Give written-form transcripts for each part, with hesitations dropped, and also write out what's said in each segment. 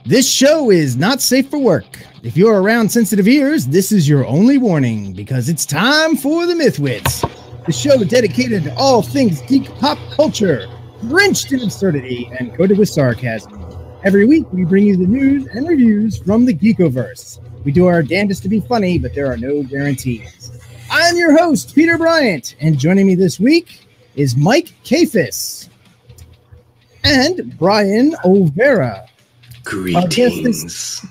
This show is not safe for work. If you're around sensitive ears, this is your only warning, because it's time for the MythWits, the show dedicated to all things geek pop culture, drenched in absurdity and coated with sarcasm. Every week, we bring you the news and reviews from the Geekoverse. We do our damnedest to be funny, but there are no guarantees. I'm your host, Peter Bryant, and joining me this week is Mike Kafis and Brian O'Vera. Greetings.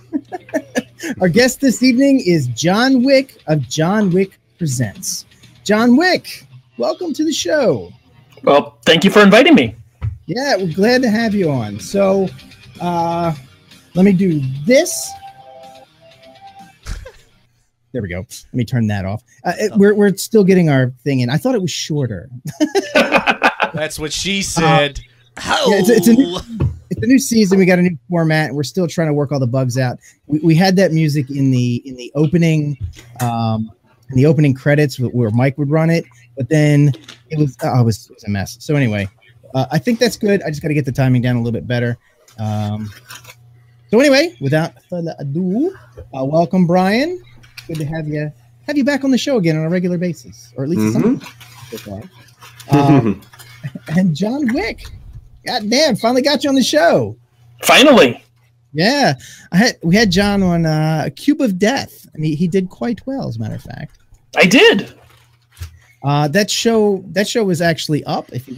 Our guest this evening is John Wick of John Wick Presents. John Wick, welcome to the show. Well, thank you for inviting me. Yeah, we're glad to have you on. So, let me do this. There we go. Let me turn that off. We're still getting our thing in. I thought it was shorter. That's what she said. Yeah, it's a new season. We got a new format. We're still trying to work all the bugs out. We had that music in the opening credits where Mike would run it, but then it was a mess. So anyway, I think that's good. I just got to get the timing down a little bit better. So anyway, without further ado, welcome, Brian. Good to have you back on the show again on a regular basis, or at least something. And John Wick. God damn, finally got you on the show. Finally. Yeah. We had John on A Cube of Death, and he did quite well, as a matter of fact. I did. That show was actually up. If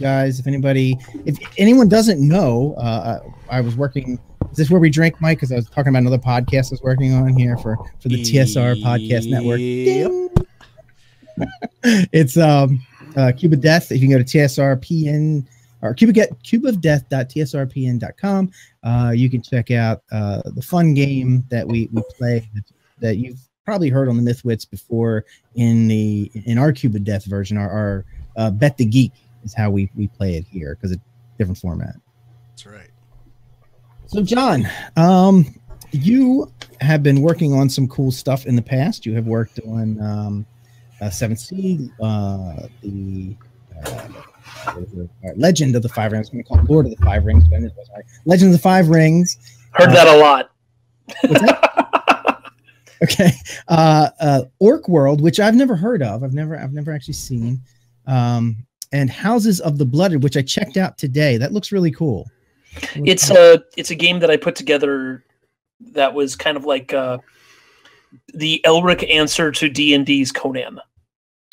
anyone doesn't know, I was working. Is this where we drink, Mike? Because I was talking about another podcast I was working on here for the TSR Podcast Network. It's Cube of Death. If you can go to TSRPN or cubeofdeath.tsrpn.com, you can check out the fun game that we play that you've probably heard on the MythWits before in our Cube of Death version. Our Bet the Geek is how we play it here, because it's a different format. That's right. So, John, you have been working on some cool stuff in the past. You have worked on 7C, the Legend of the Five Rings. I'm going to call it Lord of the Five Rings. Legend of the Five Rings. Heard that a lot. What's that? Okay. Orkworld, which I've never heard of. I've never actually seen. And Houses of the Blooded, which I checked out today. That looks really cool. It's a game that I put together that was kind of like the Elric answer to D&D's Conan.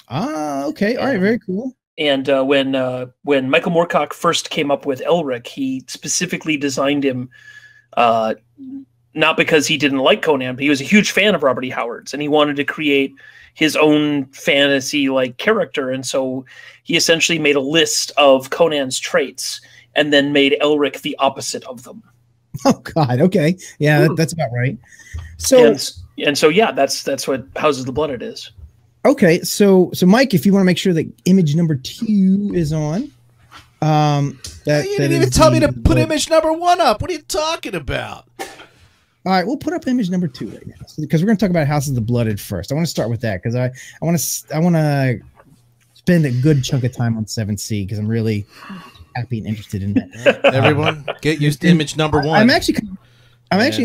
Ah, okay. All right, very cool. And when Michael Moorcock first came up with Elric, he specifically designed him not because he didn't like Conan, but he was a huge fan of Robert E. Howard's, and he wanted to create his own fantasy-like character. And so he essentially made a list of Conan's traits and then made Elric the opposite of them. Oh God. Okay. Yeah, that's about right. So yeah, that's what Houses of the Blooded is. Okay. So Mike, if you want to make sure that image number 2 is on, you didn't even tell me to put image number 1 up. What are you talking about? All right, we'll put up image number 2 right now, because we're going to talk about Houses of the Blooded first. I want to start with that because I want to spend a good chunk of time on 7C, because I'm really happy and interested in that. Everyone, get used to image number 1. I'm actually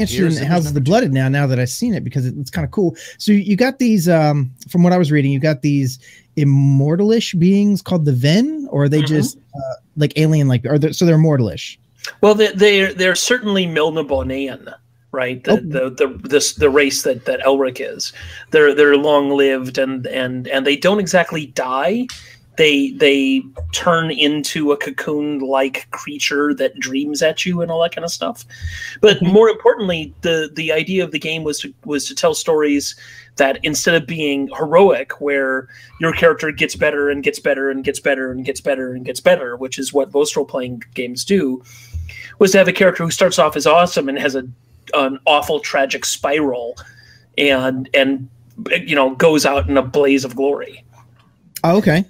interested in Houses of the Blooded now that I've seen it, because it's kind of cool. So you got these, from what I was reading, you got these immortalish beings called the Ven, or are they just like alien, so they're immortalish? Well, they're certainly Milnerbonian, right? The race that Elric is. They're long lived and they don't exactly die. They turn into a cocoon-like creature that dreams at you and all that kind of stuff. But more importantly, the idea of the game was to tell stories that, instead of being heroic, where your character gets better and gets better and gets better and gets better and gets better, which is what most role-playing games do, was to have a character who starts off as awesome and has an awful tragic spiral and goes out in a blaze of glory. Oh, okay.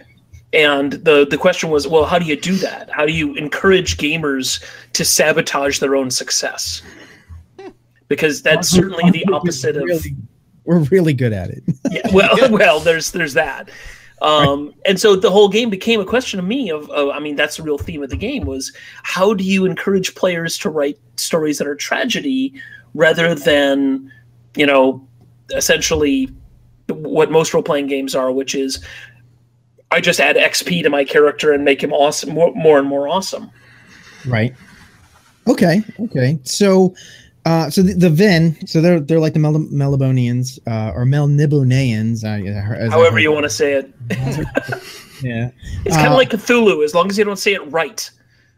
And the question was, well, how do you do that? How do you encourage gamers to sabotage their own success? Because that's certainly the opposite of... We're really good at it. Yeah, well, there's that. And so the whole game became a question to me of, that's the real theme of the game, was how do you encourage players to write stories that are tragedy rather than, essentially what most role-playing games are, which is I just add XP to my character and make him awesome, more and more awesome. Right. Okay. So, the Ven, so they're like the Melibonians, or Melniboneans, however you want to say it. Yeah. It's kind of like Cthulhu, as long as you don't say it right.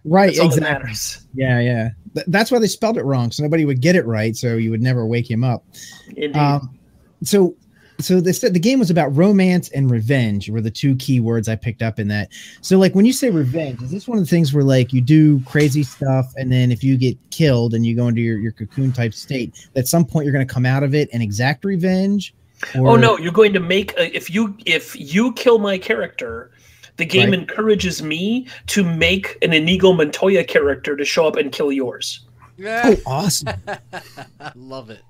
Right, that's all exactly. that matters. Yeah. That's why they spelled it wrong, so nobody would get it right, so you would never wake him up. Indeed. So they said the game was about romance and revenge were the two key words I picked up in that. So like when you say revenge, is this one of the things where like you do crazy stuff and then if you get killed and you go into your cocoon type state, at some point you're going to come out of it and exact revenge? Or... Oh no, you're going to make if you kill my character, the game encourages me to make an Inigo Montoya character to show up and kill yours. Yeah. Oh, awesome. I love it.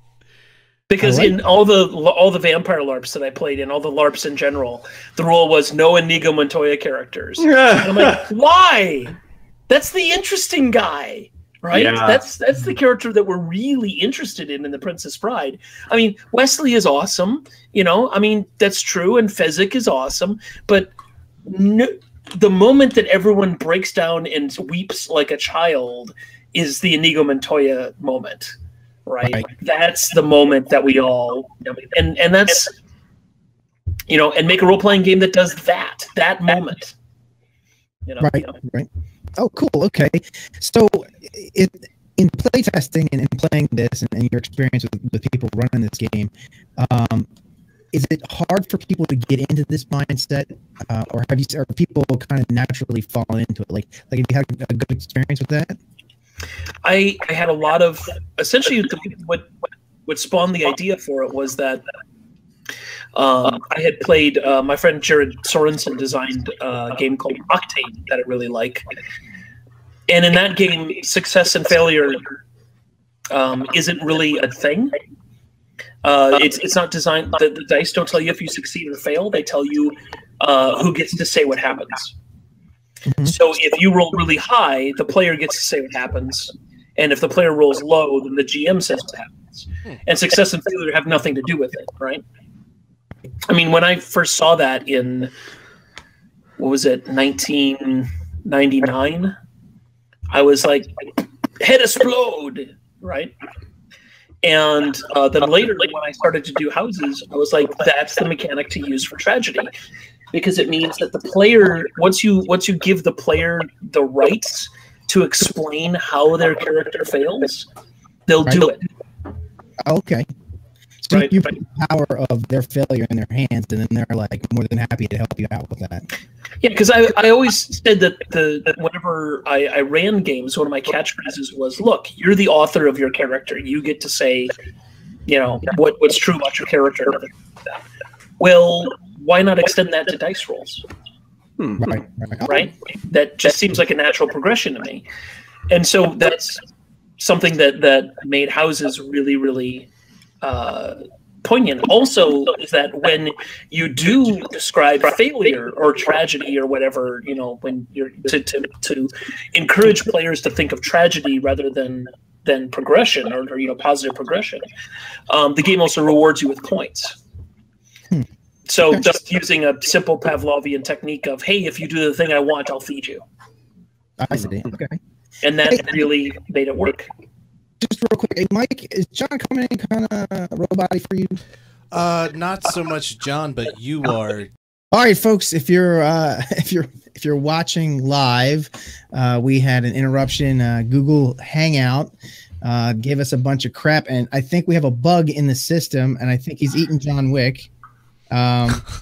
Because in all the vampire LARPs that I played in, all the LARPs in general, the rule was no Inigo Montoya characters. And I'm like, why? That's the interesting guy, right? Yeah. That's the character that we're really interested in The Princess Bride. I mean, Wesley is awesome, I mean, that's true, and Fezzik is awesome, but the moment that everyone breaks down and weeps like a child is the Inigo Montoya moment. Right. That's the moment that we all, and that's, and make a role-playing game that does that moment. Right. Oh, cool. Okay. So in playtesting and in playing this and your experience with people running this game, is it hard for people to get into this mindset, or are people kind of naturally fallen into it? Like have you had a good experience with that? I had a lot of, essentially what spawned the idea for it was that I had played, my friend Jared Sorensen designed a game called Octane that I really like. And in that game, success and failure isn't really a thing. It's not designed, the dice don't tell you if you succeed or fail, they tell you who gets to say what happens. Mm-hmm. So if you roll really high, the player gets to say what happens. And if the player rolls low, then the GM says what happens. And success and failure have nothing to do with it, right? I mean, when I first saw that in, 1999, I was like, head explode, right? And then later, when I started to do houses, I was like, that's the mechanic to use for tragedy. Because it means that the player, once you give the player the rights to explain how their character fails, they'll do it. Okay. So you put the power of their failure in their hands, and then they're like more than happy to help you out with that. Yeah, because I always said that whenever I ran games, one of my catchphrases was, "Look, you're the author of your character. You get to say, what's true about your character." Well, why not extend that to dice rolls? Right? That just seems like a natural progression to me. And so that's something that made houses really, really poignant. Also, is that when you do describe failure or tragedy or whatever, when you're to encourage players to think of tragedy rather than progression or positive progression, the game also rewards you with points. So just using a simple Pavlovian technique of, hey, if you do the thing I want, I'll feed you. I see. Okay. And that really made it work. Just real quick, hey, Mike, is John coming in kind of robot-y for you? Not so much John, but you are. All right, folks, if you're watching live, we had an interruption. Google Hangout gave us a bunch of crap, and I think we have a bug in the system, and I think he's eating John Wick.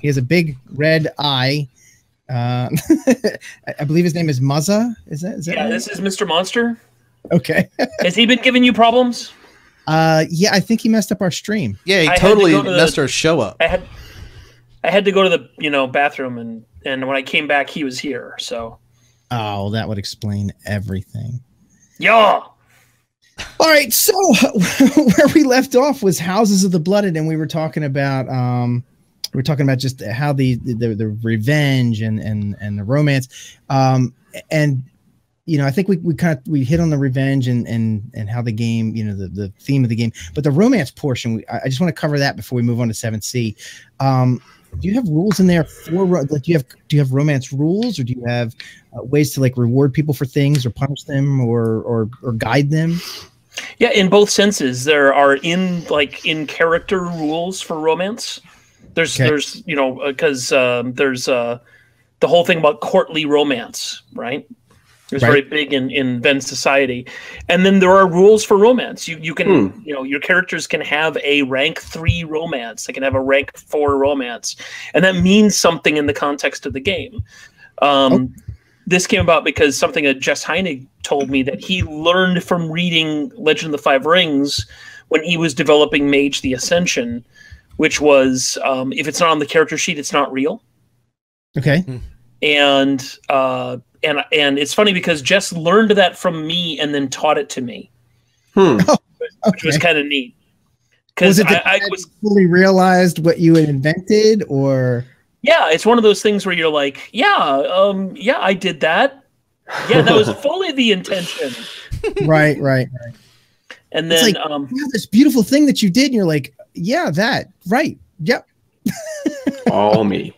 He has a big red eye. I believe his name is Muzza. Is that yeah, right? This is Mr. Monster. Okay. Has he been giving you problems? Yeah, I think he messed up our stream. Yeah, he totally messed our show up. I had to go to the bathroom, and when I came back, he was here. So. Oh, that would explain everything. Yeah. All right, so where we left off was Houses of the Blooded, and we were talking about just how the revenge and the romance, and I think we hit on the revenge and how the game, the theme of the game, but the romance portion, I just want to cover that before we move on to 7C. Do you have rules in there for like do you have romance rules, or do you have ways to like reward people for things or punish them or guide them? Yeah, in both senses. There are in character rules for romance. There's because there's the whole thing about courtly romance, right? It's very big in Venn society. And then there are rules for romance. You can, your characters can have a rank 3 romance. They can have a rank 4 romance. And that means something in the context of the game. This came about because something that Jess Heinig told me that he learned from reading Legend of the Five Rings when he was developing Mage the Ascension, which was, if it's not on the character sheet, it's not real. Okay. And it's funny because Jess learned that from me and then taught it to me, which was kind of neat. Because I was fully realized what you had invented, or it's one of those things where you're like, I did that. Yeah, that was fully the intention. Right. And then this beautiful thing that you did, and you're like, that right, yep, all me.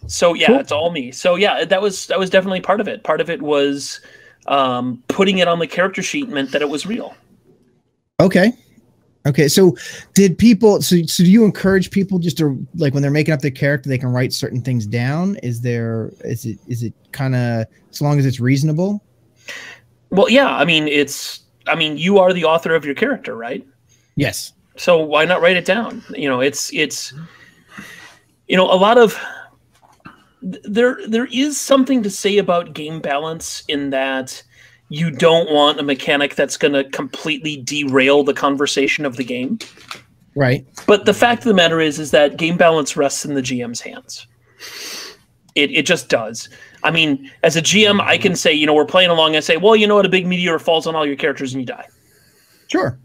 So cool. It's all me. So that was definitely part of it. Part of it was putting it on the character sheet meant that it was real. Okay. So did people? So do you encourage people just to, like, when they're making up their character, they can write certain things down? Is it kind of, as long as it's reasonable? Well, yeah. I mean, you are the author of your character, right? Yes. So why not write it down? It's a lot of. There is something to say about game balance in that you don't want a mechanic that's going to completely derail the conversation of the game. Right. But the fact of the matter is that game balance rests in the GM's hands. It just does. I mean, as a GM, I can say, we're playing along and say, well, you know what, a big meteor falls on all your characters and you die. Sure.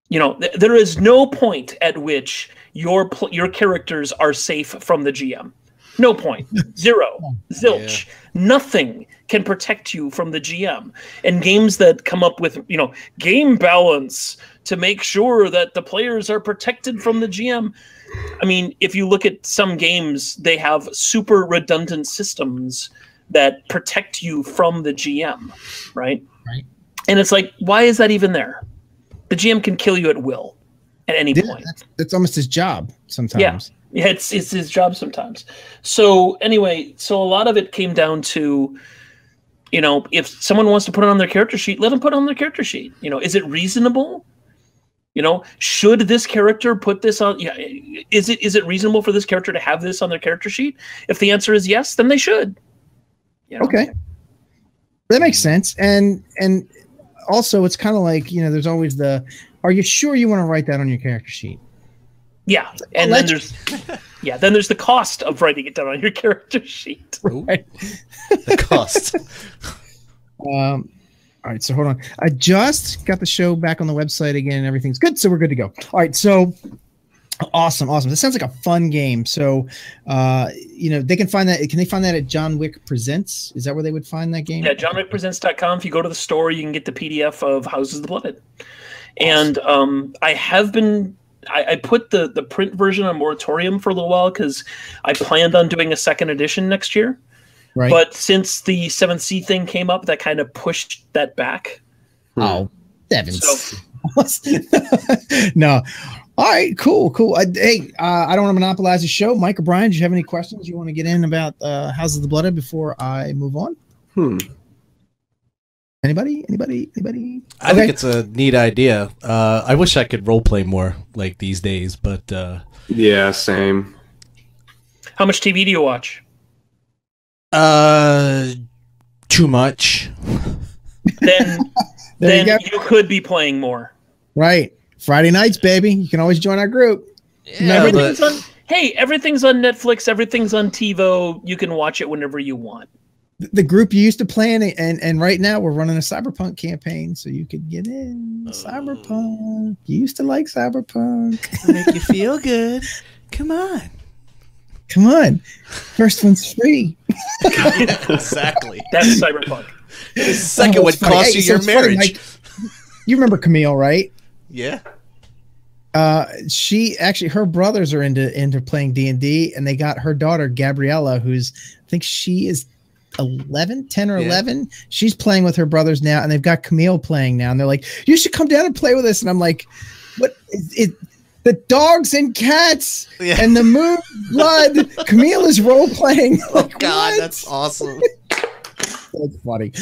There is no point at which your characters are safe from the GM. No point. Zero. Zilch. Yeah. Nothing can protect you from the GM. And games that come up with, game balance to make sure that the players are protected from the GM. I mean, if you look at some games, they have super redundant systems that protect you from the GM, right? Right. And it's like, why is that even there? The GM can kill you at will at any point. That's almost his job sometimes. Yeah, it's his job sometimes. So anyway, a lot of it came down to, if someone wants to put it on their character sheet, let them put it on their character sheet. Is it reasonable? Should this character put this on? Yeah, is it reasonable for this character to have this on their character sheet? If the answer is yes, then they should. Okay, that makes sense. And also, it's kind of like, there's always are you sure you want to write that on your character sheet? Yeah, and then there's the cost of writing it down on your character sheet. Right. The cost. All right, so hold on. I just got the show back on the website again, and everything's good, so we're good to go. All right, so awesome. This sounds like a fun game. So, they can find that. Can they find that at John Wick Presents? Is that where they would find that game? Yeah, johnwickpresents.com. If you go to the store, you can get the PDF of Houses of the Blooded. And I put the print version on moratorium for a little while because I planned on doing a second edition next year. Right. But since the 7C thing came up, that kind of pushed that back. Oh, heavens. No. All right, cool. I don't want to monopolize the show. Mike or Brian, do you have any questions you want to get in about Houses of the Blooded before I move on? Anybody? I think it's a neat idea. I wish I could roleplay more like these days, but yeah, same. How much TV do you watch? Too much. Then you could be playing more. Right. Friday nights, baby. You can always join our group. Yeah, everything's on Netflix, everything's on TiVo. You can watch it whenever you want. The group you used to play in, and right now we're running a Cyberpunk campaign, so you could get in Cyberpunk. You used to like Cyberpunk. Make you feel good. Come on. First one's free. Exactly. That's Cyberpunk. The second would cost you your marriage. You remember Camille, right? Yeah. She actually, her brothers are into playing D&D, and they got her daughter Gabriella, who's, I think she is 10 or 11. She's playing with her brothers now, and they've got Camille playing now, and they're like, you should come down and play with us. And I'm like, what is it? The dogs and cats and the moon blood. Camille is role playing. Like, oh God, what? That's awesome. That's funny.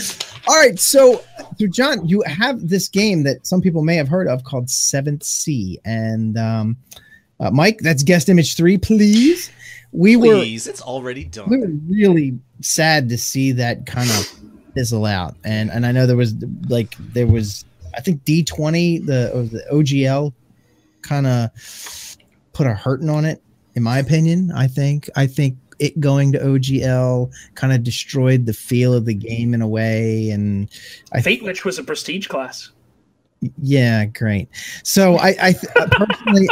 All right, so John, you have this game that some people may have heard of called 7th Sea, and Mike, that's guest image 3, please. It's already done. We were really sad to see that kind of fizzle out, and I know there was I think D20 the OGL kind of put a hurting on it, in my opinion. I think it going to OGL kind of destroyed the feel of the game in a way, and Fate Witch was a prestige class. Yeah, great. So personally,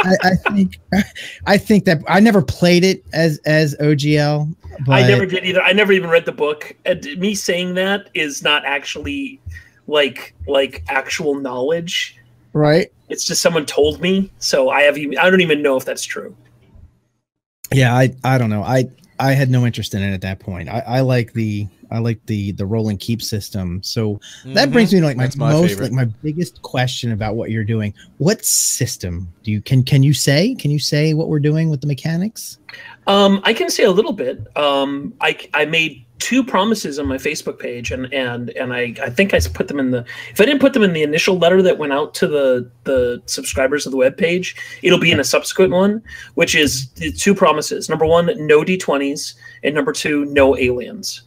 I think that I never played it as OGL. But I never did either. I never even read the book. And me saying that is not actually like actual knowledge, right? It's just someone told me. So I don't even know if that's true. Yeah, I don't know. I had no interest in it at that point. I like the roll and keep system. So that brings me to my biggest question about what you're doing. What system do you can you say what we're doing with the mechanics? I can say a little bit. I made 2 promises on my Facebook page, and I think I put them in the. If I didn't put them in the initial letter that went out to the subscribers of the web page, it'll be in a subsequent one, which is 2 promises. Number 1, no D20s, and number 2, no aliens.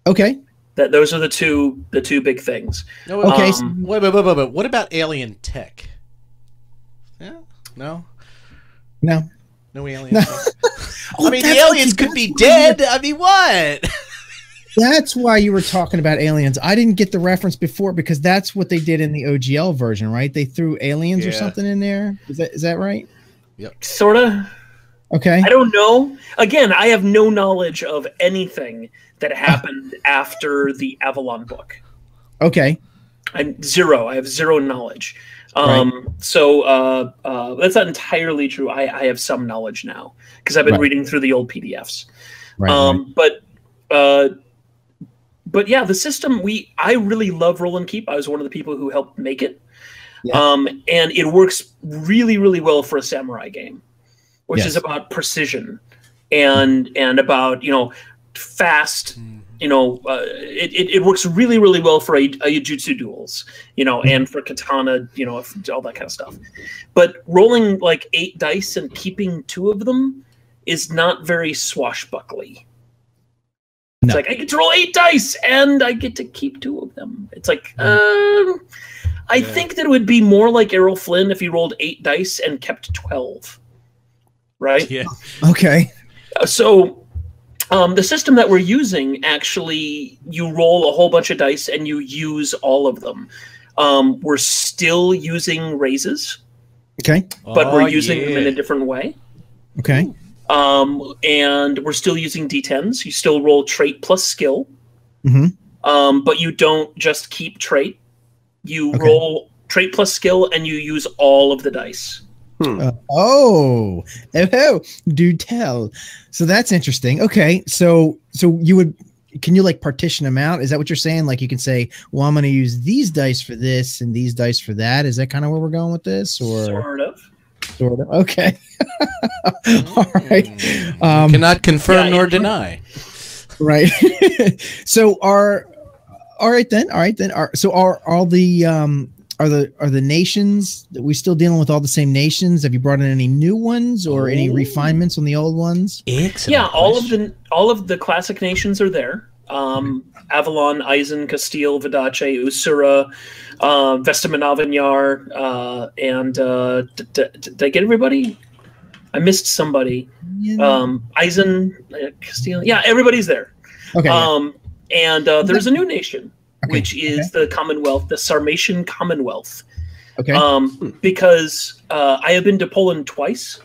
Okay. Those are the two big things. No, okay. Wait. What about alien tech? Yeah. No alien tech. I mean, the aliens could be dead. I mean, what? That's why you were talking about aliens. I didn't get the reference before because that's what they did in the OGL version, right? They threw aliens or something in there. Is that right? Yep. Sorta. Okay. I don't know. Again, I have no knowledge of anything that happened after the Avalon book. Okay. I have zero knowledge. Right. So that's not entirely true. I have some knowledge now because I've been reading through the old PDFs. Right. But yeah, the system I really love Roll and Keep. I was one of the people who helped make it. Yeah. And it works really, really well for a samurai game, which is about precision and about, fast, it works really, really well for a jutsu duels, and for katana, all that kind of stuff. But rolling like 8 dice and keeping 2 of them is not very swashbuckly. It's like, I get to roll 8 dice and I get to keep 2 of them. It's like, I think that it would be more like Errol Flynn if he rolled 8 dice and kept 12. Right? Yeah. Okay. So the system that we're using, actually, you roll a whole bunch of dice and you use all of them. We're still using raises. Okay. But we're using them in a different way. Okay. And we're still using D10s. You still roll trait plus skill. Mm-hmm. But you don't just keep trait. You roll trait plus skill and you use all of the dice. Oh, do tell. So that's interesting. Okay. So can you like partition them out? Is that what you're saying? Like you can say, well, I'm going to use these dice for this and these dice for that. Is that kind of where we're going with this? Or Sort of. Okay. All right. Cannot confirm nor deny. Right. So are the nations, are we still dealing with all the same nations? Have you brought in any new ones or any refinements on the old ones? Excellent. Yeah, all of the classic nations are there. Avalon, Eisen, Castile, Vidace, Usura, Vestamanavanar, and did I get everybody? I missed somebody. Eisen, Castile. Yeah, everybody's there. Okay. And there's a new nation, which is the Commonwealth, the Sarmatian Commonwealth. Okay. Because I have been to Poland twice.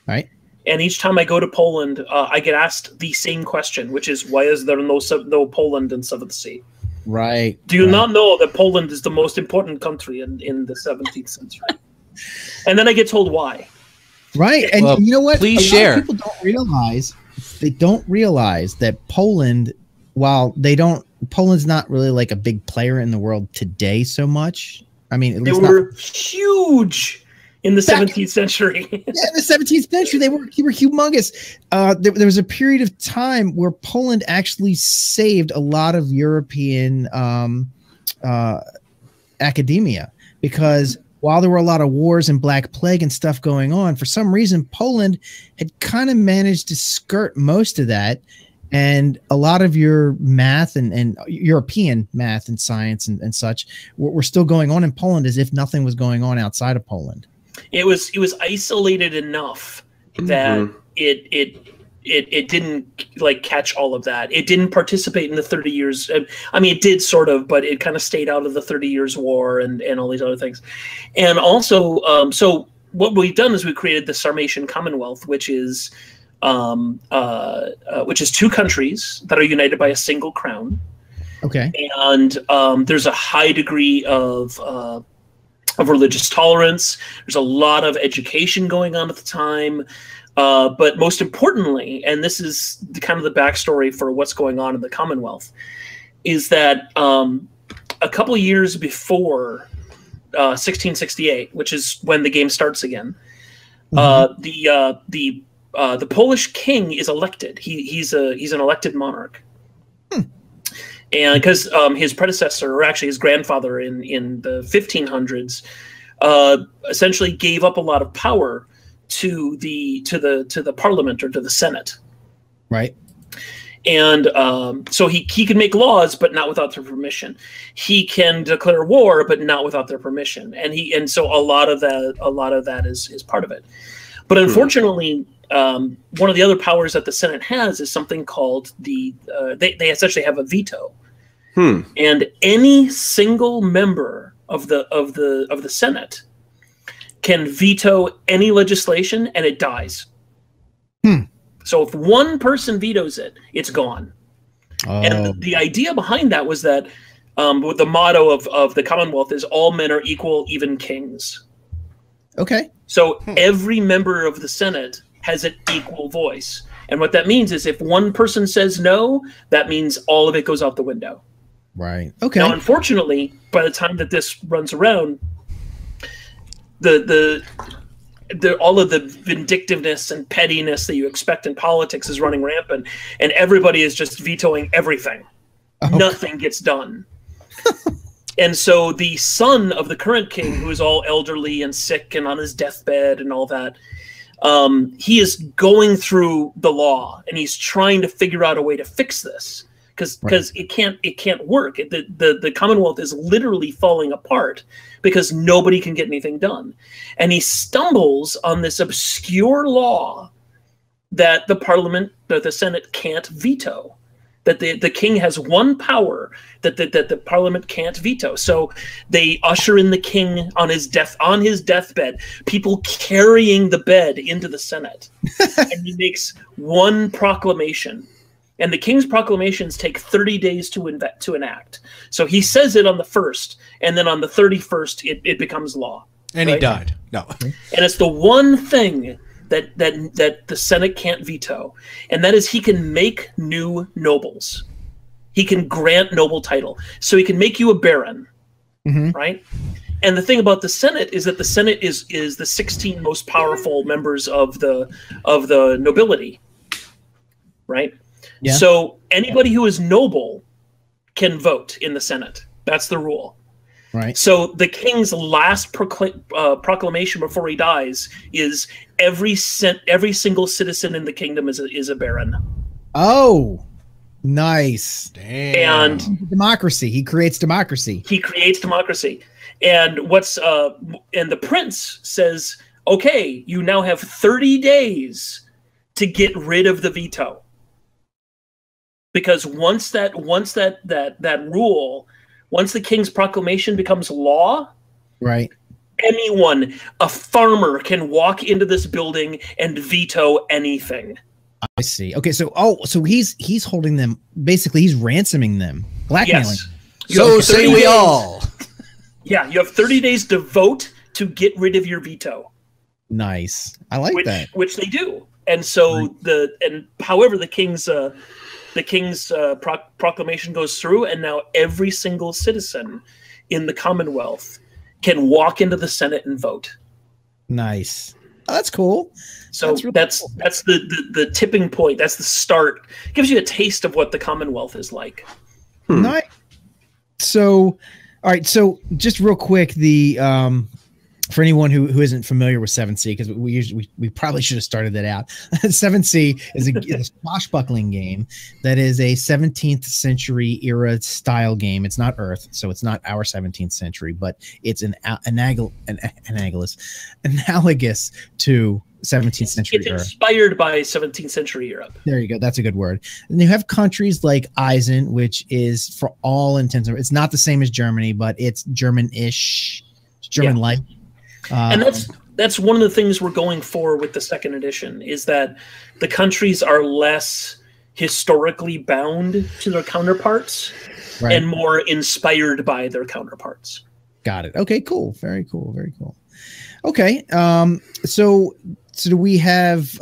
Right. And each time I go to Poland, I get asked the same question, which is, why is there no Poland in 7th Sea? Right. Do you not know that Poland is the most important country in the 17th century? And then I get told why. Right. And you know what? Please share. People don't realize that Poland, while Poland's not really like a big player in the world today so much. I mean, at least they were huge in the 17th century. Yeah, in the 17th century, they were humongous. There was a period of time where Poland actually saved a lot of European academia, because while there were a lot of wars and Black Plague and stuff going on, for some reason, Poland had kind of managed to skirt most of that. And a lot of your math and European math and science and such were still going on in Poland as if nothing was going on outside of Poland. It was isolated enough that it didn't like catch all of that. It didn't participate in the 30 years. I mean, it did sort of, but it kind of stayed out of the 30 Years' War and all these other things. And also, so what we've done is we created the Sarmatian Commonwealth, which is two countries that are united by a single crown. Okay. And there's a high degree of religious tolerance. There's a lot of education going on at the time. But most importantly, and this is kind of the backstory for what's going on in the Commonwealth, is that a couple of years before 1668, which is when the game starts again, the Polish king is elected. He's an elected monarch. And because his predecessor, or actually his grandfather in the 1500s, essentially gave up a lot of power to the parliament, or to the Senate. Right. And so he can make laws, but not without their permission. He can declare war, but not without their permission. And so a lot of that is part of it. But unfortunately, one of the other powers that the Senate has is something called they essentially have a veto. And any single member of the Senate can veto any legislation, and it dies. So if one person vetoes it, it's gone. And the idea behind that was that the motto of the Commonwealth is all men are equal, even kings. Okay. So every member of the Senate has an equal voice. And what that means is if one person says no, that means all of it goes out the window. Right. Okay. Now, unfortunately, by the time that this runs around, all of the vindictiveness and pettiness that you expect in politics is running rampant, and everybody is just vetoing everything. Nothing gets done. And so the son of the current king, who is all elderly and sick and on his deathbed and all that, he is going through the law, and he's trying to figure out a way to fix this. Because it can't work. The Commonwealth is literally falling apart because nobody can get anything done. And he stumbles on this obscure law that the Senate can't veto. That the king has one power that the parliament can't veto. So they usher in the king on his deathbed, people carrying the bed into the Senate. And he makes one proclamation. And the king's proclamations take 30 days to enact. So he says it on the 1st, and then on the 31st, it becomes law. And he died. No. And it's the one thing that the Senate can't veto, and that is he can make new nobles. He can grant noble title. So he can make you a baron, right? And the thing about the Senate is that the Senate is the 16 most powerful members of the nobility, right? Yeah. So anybody who is noble can vote in the Senate. That's the rule. Right. So the king's last proclamation before he dies is every single citizen in the kingdom is a baron. Oh, nice. Damn. And democracy. He creates democracy. And and the prince says, okay, you now have 30 days to get rid of the veto. Because once the king's proclamation becomes law, right? Anyone, a farmer, can walk into this building and veto anything. I see. Okay, so he's holding them. Basically, he's ransoming them, blackmailing. Yes. So say we all. Yeah, you have 30 days to vote to get rid of your veto. Nice. I like that. Which they do. And so however the king's proclamation goes through, and now every single citizen in the Commonwealth can walk into the Senate and vote. Nice. Oh, that's cool. So that's the tipping point. That's the start. It gives you a taste of what the Commonwealth is like. Nice. So, all right. So, just real quick, the for anyone who isn't familiar with 7th Sea, because we probably should have started that out. 7th Sea is a swashbuckling game that is a 17th century era style game. It's not Earth, so it's not our 17th century, but it's analogous to 17th century It's Europe. inspired by 17th century Europe. There you go. That's a good word. And you have countries like Eisen, which is, for all intents and it's not the same as Germany, but it's German-ish. It's German-like. And that's one of the things we're going for with the second edition, is that the countries are less historically bound to their counterparts and more inspired by their counterparts. Got it. Okay, cool. Very cool. Very cool. Okay. So do we have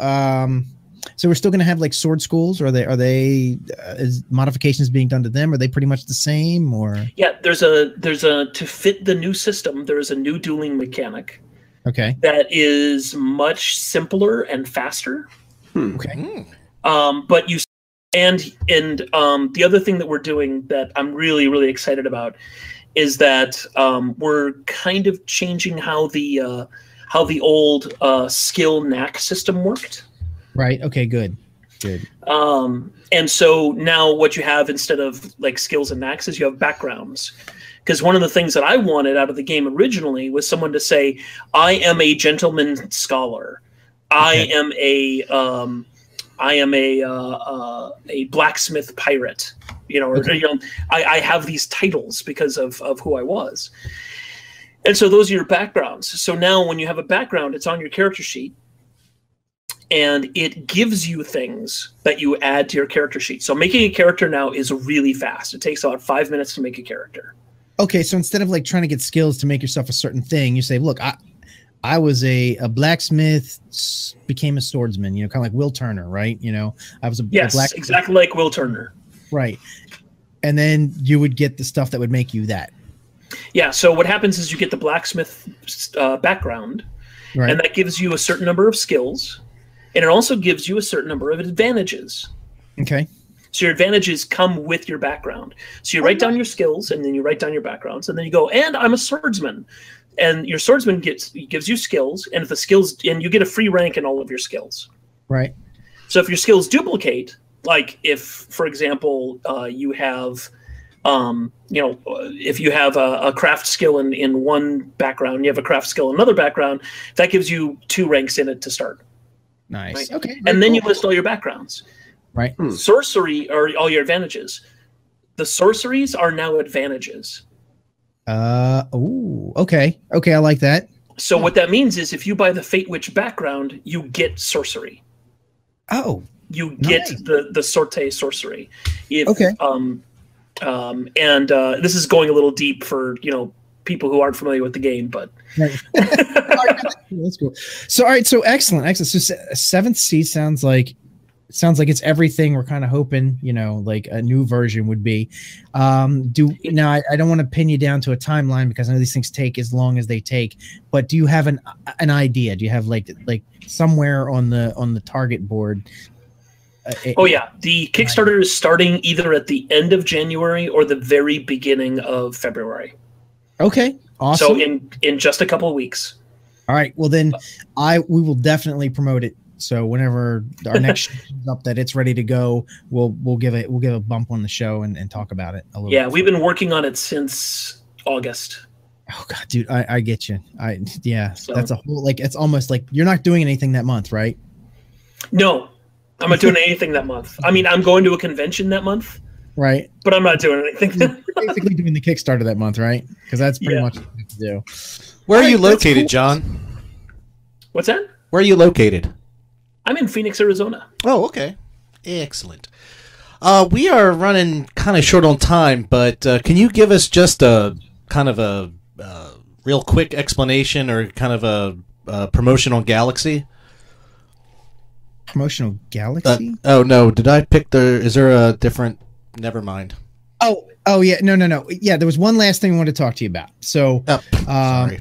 so we're still going to have like sword schools, or are they is modifications being done to them? Are they pretty much the same, or? Yeah, there's a to fit the new system, there is a new dueling mechanic. Okay. That is much simpler and faster. Okay. But you and the other thing that we're doing that I'm really, really excited about is that we're kind of changing how the old skill knack system worked. Right. Okay. Good. Good. And so now what you have instead of like skills and knacks is you have backgrounds. Because one of the things that I wanted out of the game originally was someone to say, "I am a gentleman scholar. Okay. I am a blacksmith pirate." I have these titles because of who I was. And so those are your backgrounds. So now when you have a background, it's on your character sheet, and it gives you things that you add to your character sheet. So making a character now is really fast. It takes about 5 minutes to make a character. Okay, so instead of like trying to get skills to make yourself a certain thing, you say, look, I was a blacksmith, became a swordsman, kind of like Will Turner, right? I was a blacksmith. Exactly like Will Turner. Right. And then you would get the stuff that would make you that. Yeah, so what happens is you get the blacksmith background, and that gives you a certain number of skills, and it also gives you a certain number of advantages. Okay. So your advantages come with your background. So you write down your skills, and then you write down your backgrounds, and then you go, and I'm a swordsman. And your swordsman gives you skills, and if the skills, and you get a free rank in all of your skills. Right. So if your skills duplicate, like if, for example, you have, if you have a craft skill in one background, you have a craft skill in another background, that gives you 2 ranks in it to start. Nice. Right? Okay. And then you list all your backgrounds. Right. Sorcery are all your advantages. The sorceries are now advantages. Okay. Okay, I like that. So what that means is if you buy the Fate Witch background, you get sorcery. Oh. You get the sorcery. Okay. This is going a little deep for, people who aren't familiar with the game, but right. That's cool. So all right, so excellent. So 7th Sea sounds like it's everything we're kind of hoping, like a new version would be. I don't want to pin you down to a timeline because I know these things take as long as they take, but do you have an idea? Do you have like somewhere on the target board? The Kickstarter is starting either at the end of January or the very beginning of February. Okay, awesome. So in just a couple of weeks. All right, well then we will definitely promote it. So whenever our next show is up that it's ready to go, we'll give a bump on the show and talk about it a little. Yeah, we've been working on it since August. Oh God, dude, I get you. So, that's a whole it's almost like you're not doing anything that month, right? No, I'm not doing anything that month. I mean, I'm going to a convention that month. Right. But I'm not doing anything. You're basically doing the Kickstarter that month, right? Because that's pretty much what you have to do. Where are you located, John? What's that? Where are you located? I'm in Phoenix, Arizona. Oh, okay. Excellent. We are running kind of short on time, but can you give us just a kind of a real quick explanation or kind of a promotion on Galaxy? Promotional Galaxy? Oh no, did I pick is there a different? Never mind. Oh yeah, no. Yeah, there was one last thing I wanted to talk to you about. So, sorry.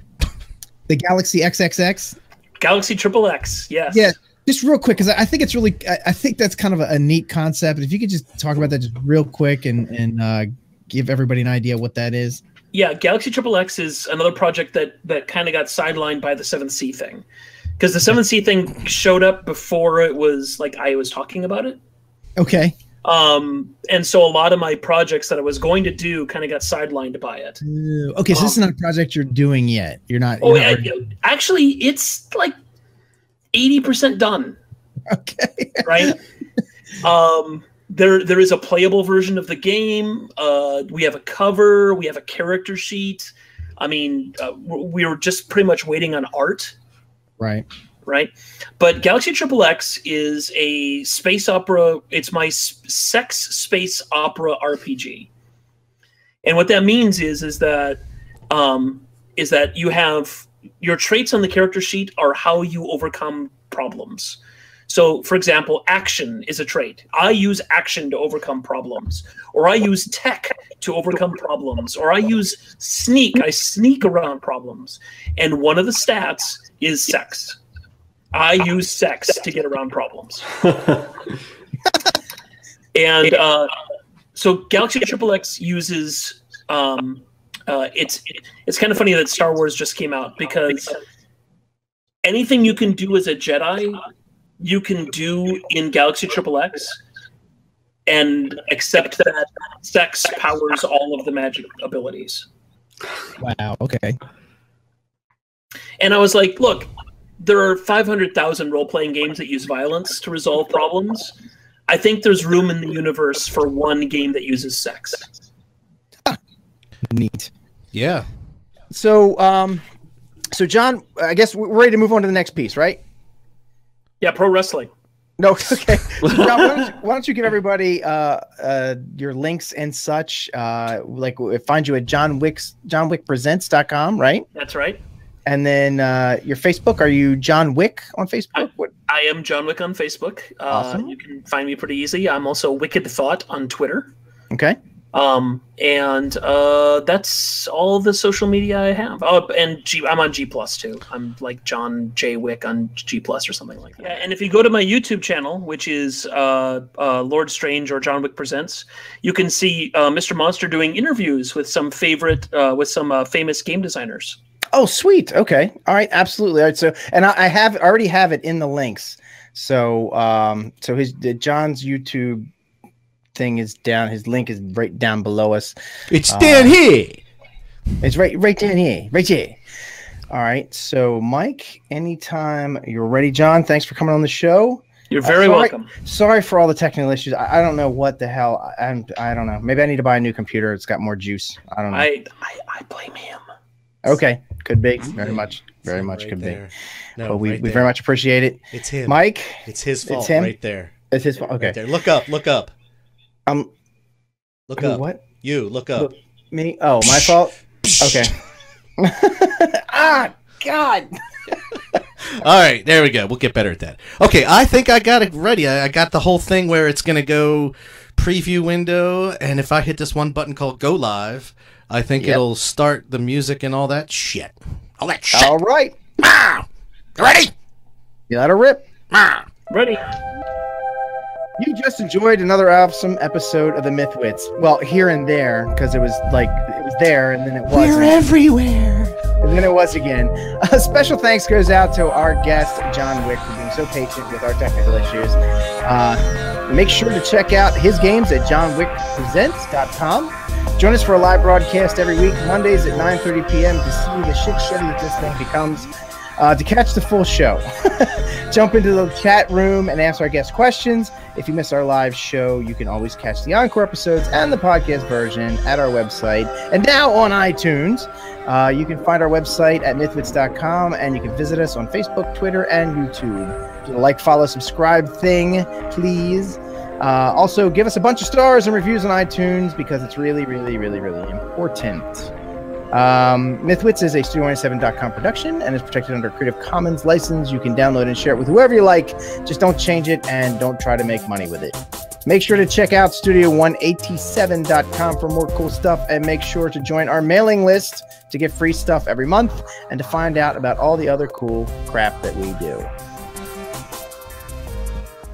The Galaxy XXX, Galaxy XXX, yes. Yeah, just real quick because I think it's really, I think that's kind of a neat concept. If you could just talk about that just real quick and give everybody an idea what that is. Yeah, Galaxy XXX is another project that kind of got sidelined by the 7th Sea thing. Because the 7th Sea thing showed up before it was like I was talking about it. Okay. And so a lot of my projects that I was going to do kind of got sidelined by it. Okay, so this is not a project you're doing yet. You're not. Actually, it's like 80% done. Okay. Right. There is a playable version of the game. We have a cover. We have a character sheet. I mean, we were just pretty much waiting on art. Right. But Galaxy XXX is a space opera. It's my sex space opera RPG. And what that means is that you have your traits on the character sheet are how you overcome problems. So, for example, action is a trait. I use action to overcome problems. Or I use tech to overcome problems. Or I use sneak. I sneak around problems. And one of the stats is sex. I use sex to get around problems. And so Galaxy XXX uses it's kind of funny that Star Wars just came out because anything you can do as a Jedi, you can do in Galaxy XXX, and except that sex powers all of the magic abilities. Wow. Okay. And I was like, look, there are 500,000 role-playing games that use violence to resolve problems. I think there's room in the universe for one game that uses sex. Neat. Yeah. So, so John, I guess we're ready to move on to the next piece, right? Yeah, pro wrestling. No, okay. So John, why don't you give everybody your links and such? Like, find you at johnwickpresents.com, right? That's right. And then your Facebook, are you John Wick on Facebook? I am John Wick on Facebook. Awesome. You can find me pretty easy. I'm also Wicked Thought on Twitter. Okay. And that's all the social media I have. Oh, and I'm on G Plus too. I'm like John J Wick on G Plus or something like that. Yeah, and if you go to my YouTube channel, which is Lord Strange or John Wick Presents, you can see Mr. Monster doing interviews with some famous game designers. Oh, sweet. Okay. All right. Absolutely. All right. So, and I already have it in the links. So, so John's YouTube thing is down. His link is right down below us. It's down here. It's right down here. Right here. All right. So, Mike, anytime you're ready, John. Thanks for coming on the show. You're very welcome. Sorry for all the technical issues. I don't know what the hell. I don't know. Maybe I need to buy a new computer. It's got more juice. I don't know. I blame him. Okay, could be very much could be. No, but we very much appreciate it. It's him, Mike. It's his fault. It's him? Right there. It's his fault. Okay, right there. Look up. Look up. Look up. What? You look up. Me? Oh, my fault. Okay. God. All right, there we go. We'll get better at that. Okay, I think I got it ready. I got the whole thing where it's gonna go preview window, and if I hit this one button called Go Live, I think it'll start the music and all that shit. All that shit. All right. Ah! You ready? You let her rip. Ah! Ready. You just enjoyed another awesome episode of the MythWits. Well, here and there, because it was there, and then it wasn't. We're everywhere. And then it was again. A special thanks goes out to our guest, John Wick, for being so patient with our technical issues. Make sure to check out his games at johnwickpresents.com. Join us for a live broadcast every week, Mondays at 9:30 p.m. to see the shit show that this thing becomes. To catch the full show, jump into the chat room and ask our guests questions. If you miss our live show, you can always catch the encore episodes and the podcast version at our website. And now on iTunes, you can find our website at mythwits.com, and you can visit us on Facebook, Twitter, and YouTube. Do the like, follow, subscribe thing, please. Also, give us a bunch of stars and reviews on iTunes because it's really, really, really, really important. MythWits is a Studio97.com production and is protected under a Creative Commons license. You can download and share it with whoever you like. Just don't change it and don't try to make money with it. Make sure to check out Studio187.com for more cool stuff, and make sure to join our mailing list to get free stuff every month and to find out about all the other cool crap that we do.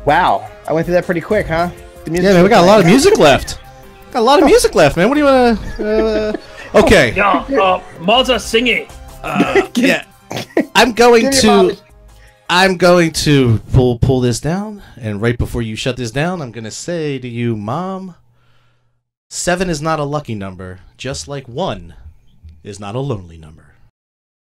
Wow, I went through that pretty quick, huh? Yeah, man, we got a lot of music left. Got a lot of music left, man. What do you want to... Okay. Yeah, Malta, sing it. Yeah. I'm going to pull this down, and right before you shut this down, I'm going to say to you, Mom, 7 is not a lucky number, just like 1 is not a lonely number.